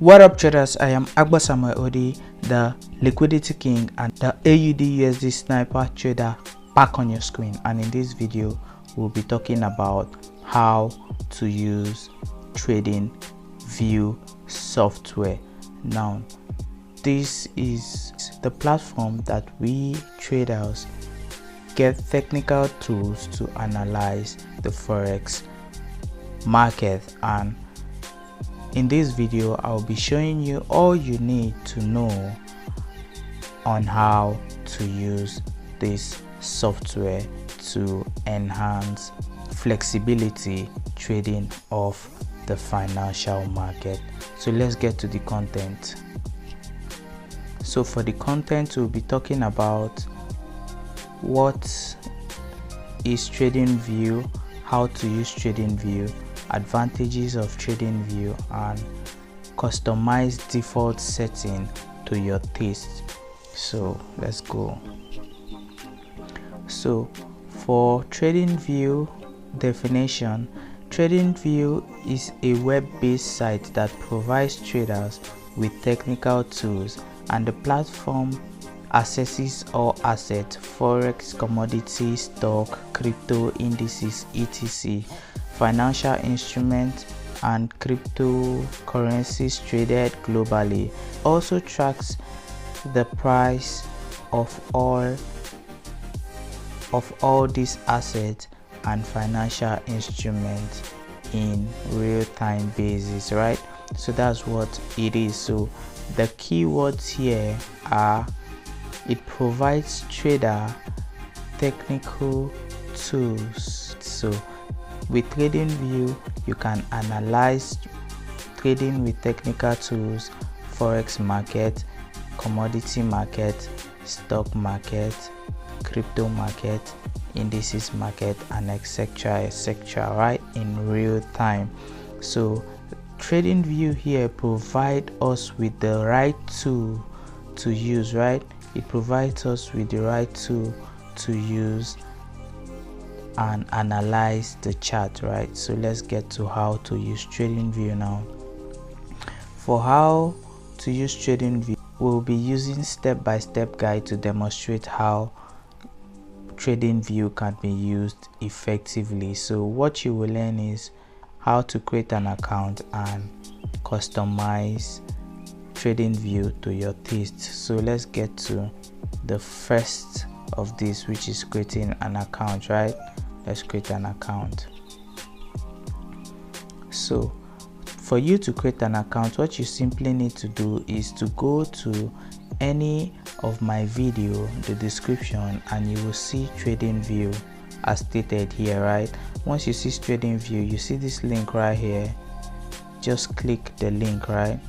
What up traders, I am Agba Samuel Odi, the liquidity king and the AUD/USD sniper trader back on your screen, and in this video we'll be talking about how to use TradingView software. Now this is the platform that we traders get technical tools to analyze the forex market, and in this video I'll be showing you all you need to know on how to use this software to enhance flexibility trading of the financial market. So let's get to the content. So for the content, we'll be talking about what is TradingView, how to use TradingView, advantages of TradingView, and customize default setting to your taste. So let's go. So for TradingView definition, TradingView is a web-based site that provides traders with technical tools, and the platform assesses all assets, forex, commodity, stock, crypto, indices, etc., financial instruments, and cryptocurrencies traded globally. Also tracks the price of all these assets and financial instruments in real-time basis, right? So that's what it is. So the keywords here are: it provides trader technical tools. So with TradingView you can analyze trading with technical tools, forex market, commodity market, stock market, crypto market, indices market, and etc., right, in real time. So TradingView here provide us with the right tool to use, right? It provides us with the right tool to use and analyze the chart, right? So let's get to how to use TradingView now. For how to use TradingView, we'll be using step-by-step guide to demonstrate how TradingView can be used effectively. So what you will learn is how to create an account and customize TradingView to your taste. So let's get to the first of this, which is creating an account, right? Let's create an account. So for you to create an account, what you simply need to do is to go to any of my video, the description, and you will see TradingView as stated here, right? Once you see TradingView, you see this link right here. Just click the link, right?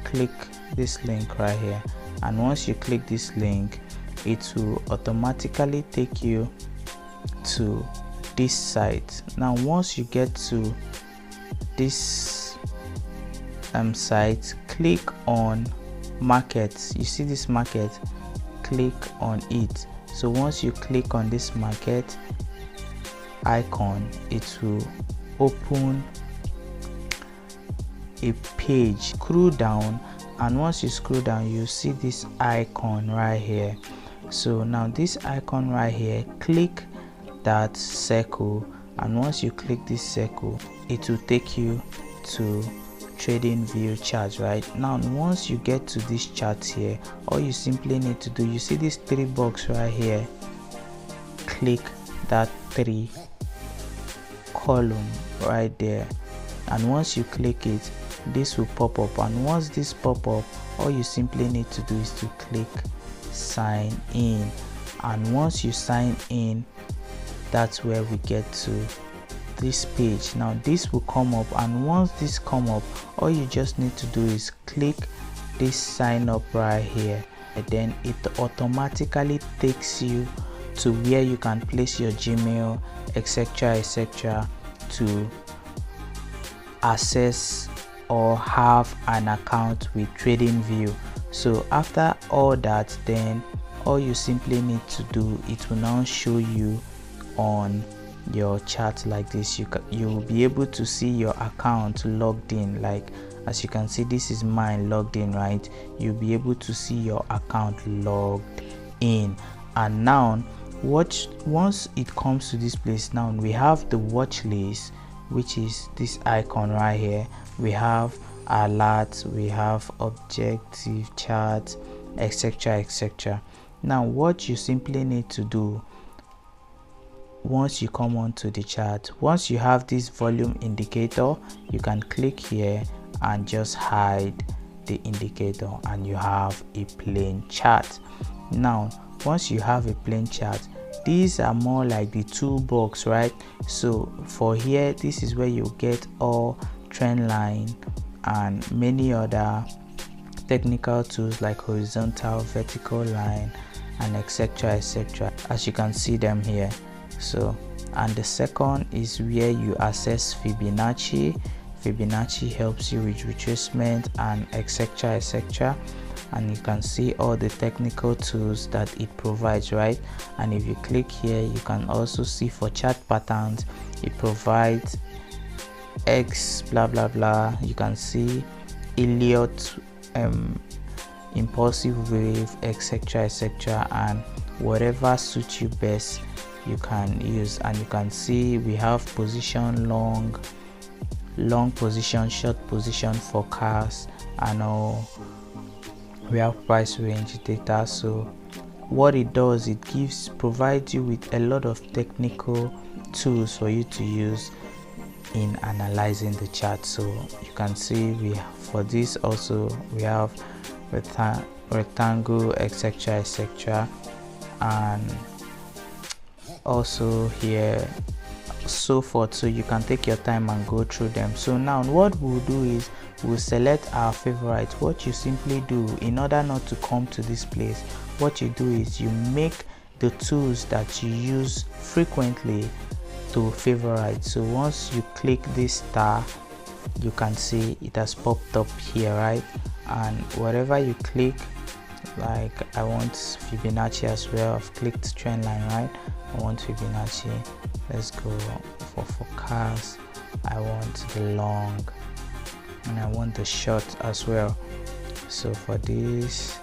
Click this link right here, and once you click this link, it will automatically take you to this site. Now once you get to this site, click on markets. You see this market, click on it. So once you click on this market icon, it will open a page. Scroll down, and once you scroll down, you see this icon right here. So now this icon right here, click that circle, and once you click this circle, it will take you to TradingView chart, right? Now once you get to this chart here, all you simply need to do, you see this 3 box right here, click that 3 column right there, and once you click it, this will pop up, and once this pop up, all you simply need to do is to click sign in, and once you sign in, that's where we get to this page. Now this will come up, and once this come up, all you just need to do is click this sign up right here, and then it automatically takes you to where you can place your Gmail, etc., to access or have an account with TradingView. So after all that, then all you simply need to do, it will now show you on your chart like this. You will be able to see your account logged in, like as you can see, this is mine logged in, right? You'll be able to see your account logged in. And now once it comes to this place, now we have the watch list, which is this icon right here. We have alerts, we have objective charts, etc, etc. Now what you simply need to do once you come onto the chart, once you have this volume indicator, you can click here and just hide the indicator and you have a plain chart. Now once you have a plain chart, these are more like the toolbox, right? So for here, this is where you get all trend line and many other technical tools like horizontal, vertical line, and etc, etc, as you can see them here. So, and the second is where you access Fibonacci. Fibonacci helps you with retracement and etc, etc, and you can see all the technical tools that it provides, right? And if you click here, you can also see for chart patterns, it provides X blah blah blah. You can see Elliott impulsive wave, etc, etc, and whatever suits you best you can use. And you can see we have position, long position, short position, forecast, and all. We have price range data. So what it does, it provides you with a lot of technical tools for you to use in analyzing the chart. So you can see for this also we have rectangle, etc, etc, and also here so forth. So you can take your time and go through them. So now what we'll do is we'll select our favorite. What you simply do, in order not to come to this place, what you do is you make the tools that you use frequently to favorite. So once you click this star, you can see it has popped up here, right? And whatever you click, like I want Fibonacci as well, I've clicked trend line, right? I want Fibonacci. Let's go for forecast. I want the long and I want the short as well. So for this,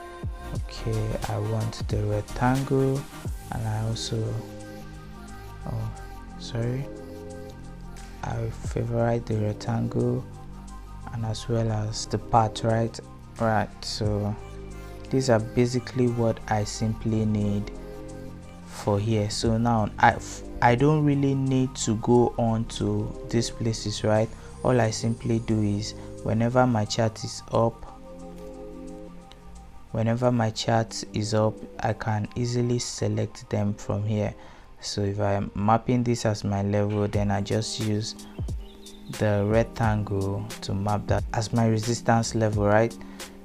okay, I want the rectangle, and I also I favorite the rectangle and as well as the part, right? So these are basically what I simply need for here. So now I don't really need to go on to these places, right? All I simply do is whenever my chart is up, I can easily select them from here. So if I'm mapping this as my level, then I just use the rectangle to map that as my resistance level, right?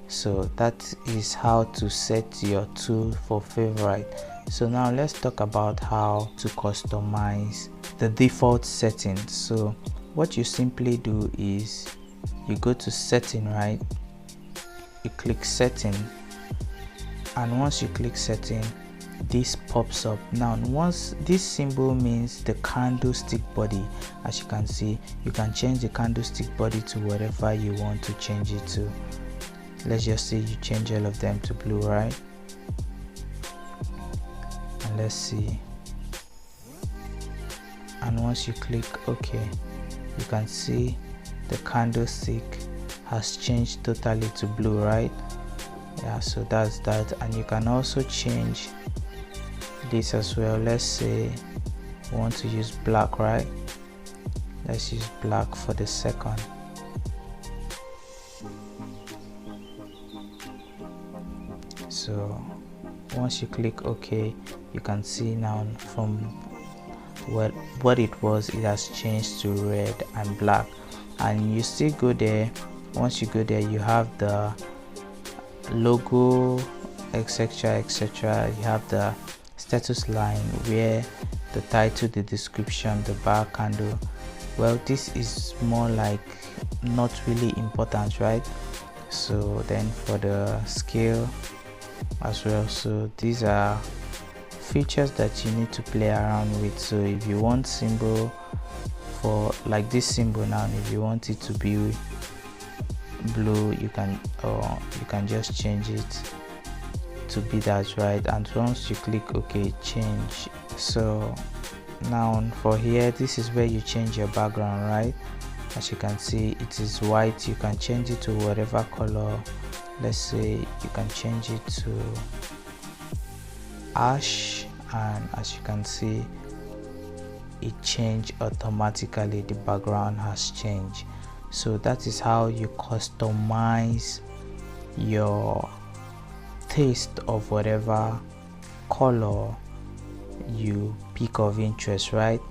So that is how to set your tool for favorite. So now let's talk about how to customize the default settings. So what you simply do is you go to setting, right? You click setting, and once you click setting, this pops up. Now once this symbol means the candlestick body, as you can see, you can change the candlestick body to whatever you want to change it to. Let's just say you change all of them to blue, right? And let's see, and once you click OK, you can see the candlestick has changed totally to blue, right? Yeah, so that's that. And you can also change this as well. Let's say we want to use black, right? Let's use black for the second. So once you click OK, you can see now from what it was, it has changed to red and black. And you still go there. Once you go there, you have the logo, etc, etc. You have the status line where the title, the description, the bar candle. Well, this is more like not really important, right? So then for the scale as well, so these are features that you need to play around with. So if you want symbol for like this symbol now, if you want it to be blue, you can just change it to be that, right? And once you click OK, change. So now for here, this is where you change your background, right? As you can see, it is white. You can change it to whatever color. Let's say you can change it to ash, and as you can see, it changed automatically. The background has changed. So that is how you customize your taste of whatever color you pick of interest, right?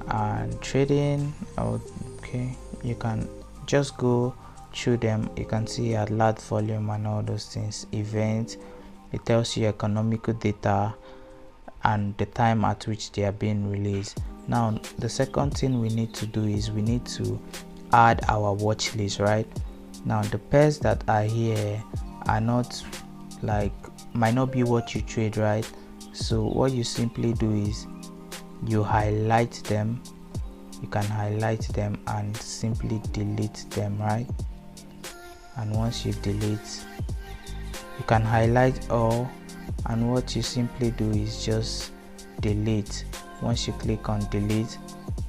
And trading, okay, you can just go through them. You can see alert volume and all those things. Event, it tells you economical data and the time at which they are being released. Now the second thing we need to do is we need to add our watch list, right? Now the pairs that are here are not might not be what you trade, right? So what you simply do is you highlight them. You can highlight them and simply delete them, right? And once you delete, you can highlight all, and what you simply do is just delete. Once you click on delete,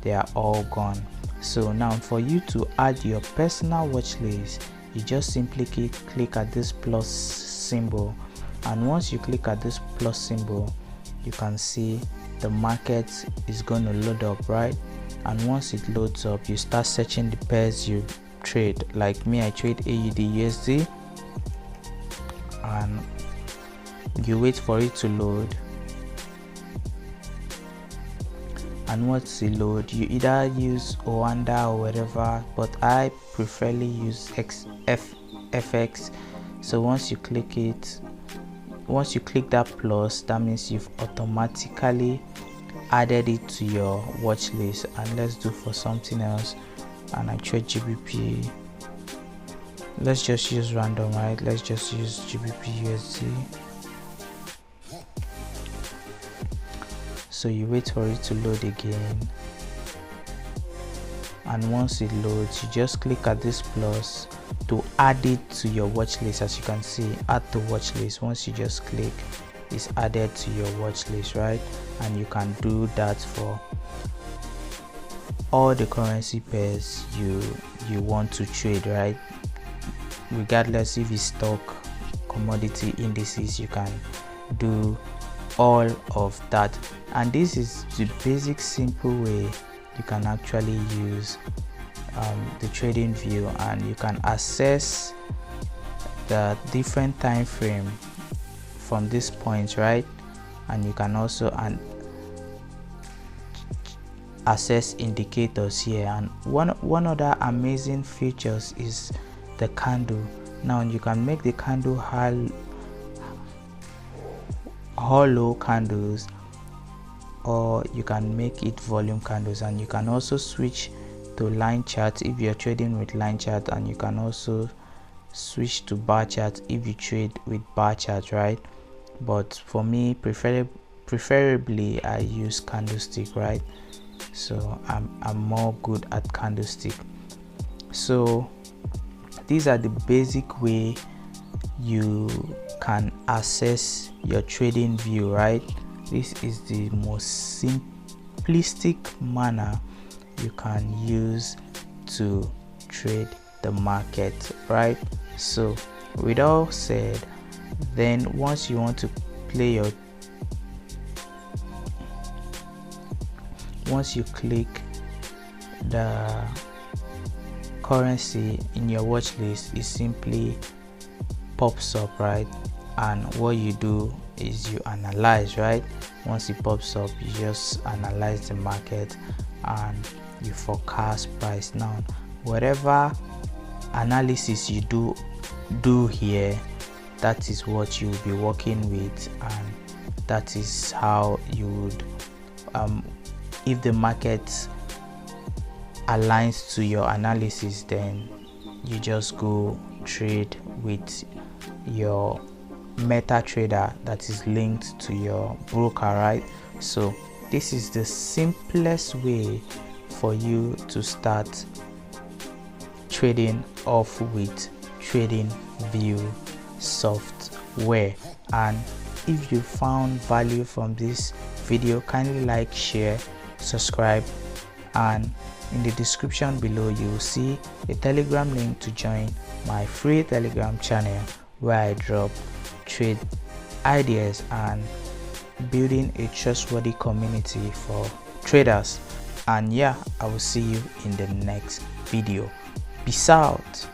they are all gone. So now for you to add your personal watch list, you just simply click at this plus symbol, and once you click at this plus symbol, you can see the market is going to load up, right? And once it loads up, you start searching the pairs you trade. Like me, I trade AUD USD, and you wait for it to load, and once it load, you either use Oanda or whatever, but I preferly use FX. So once you click it, once you click that plus, that means you've automatically added it to your watch list. And let's do for something else, and I trade GBP. Let's just use random, right? Let's just use GBP USD. So you wait for it to load again, and once it loads, you just click at this plus to add it to your watch list. As you can see, add to watch list. Once you just click, it's added to your watch list, right? And you can do that for all the currency pairs you want to trade, right? Regardless if it's stock, commodity, indices, you can do all of that. And this is the basic simple way you can actually use the TradingView, and you can access the different time frame from this point, right? And you can also access indicators here. And one other amazing features is the candle. Now you can make the candle hollow candles, or you can make it volume candles, and you can also switch to line chart if you're trading with line chart, and you can also switch to bar chart if you trade with bar chart, right? But for me, preferably I use candlestick, right? So I'm more good at candlestick. So these are the basic way you can access your TradingView, right? This is the most simplistic manner you can use to trade the market, right? So with all said, then once you want to play once you click the currency in your watch list, it simply pops up, right? And what you do is you analyze, right? Once it pops up, you just analyze the market and you forecast price. Now whatever analysis you do here, that is what you'll be working with, and that is how you would if the market aligns to your analysis, then you just go trade with your MetaTrader that is linked to your broker, right? So this is the simplest way for you to start trading off with TradingView software. And if you found value from this video, kindly like, share, subscribe, and in the description below you will see a Telegram link to join my free Telegram channel where I drop trade ideas and building a trustworthy community for traders. And yeah, I will see you in the next video. Peace out.